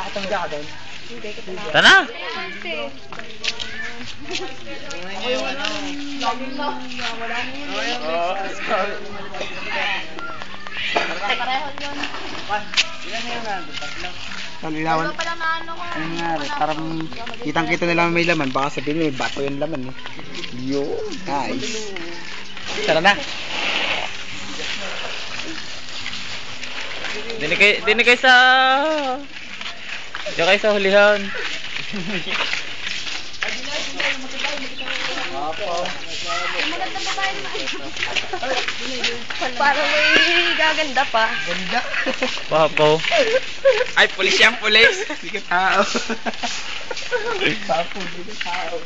Nakatangga ka doon? Hindi, kita na. Tana! Ako yung ano, laging na. Wala Pareho yun. Ilan na yung nandun? Tatlo. Linawan. Ito pala na ano ko. Ayun nga, parang kitang-kita nila may laman. Baka sabihin may bato yung laman. Eh. Yun. Nice. Tara na. Dini kayo sa... Diyan kayo sa hulihan. Magandang babae naman. Parang may gaganda pa. Ganda. Papo. Ay, pulis yan, pulis. Hindi ka tao. Papo, hindi ka tao.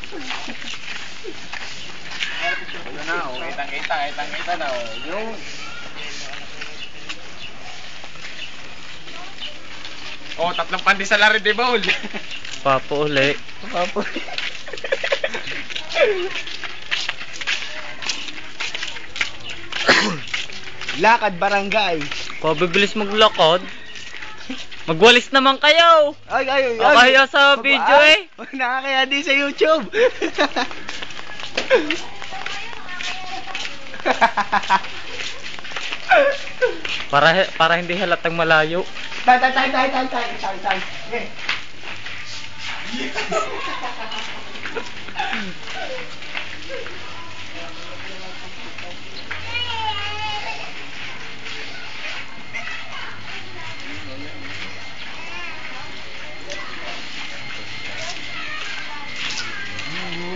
Ano na, oh, kitang-kita na. Oh. Yung... Oh, tatlong pandi sa lari de bowl. Papo uli. Papo. Lakad barangay. Pabibilis maglakad. Magwalis naman kayo. Ay. Nakakaya sa video eh. Nakakaya din sa YouTube. Para hindi halatang malayo. Tay. Okay.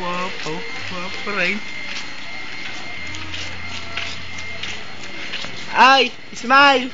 Wow, rain. Ay, smile.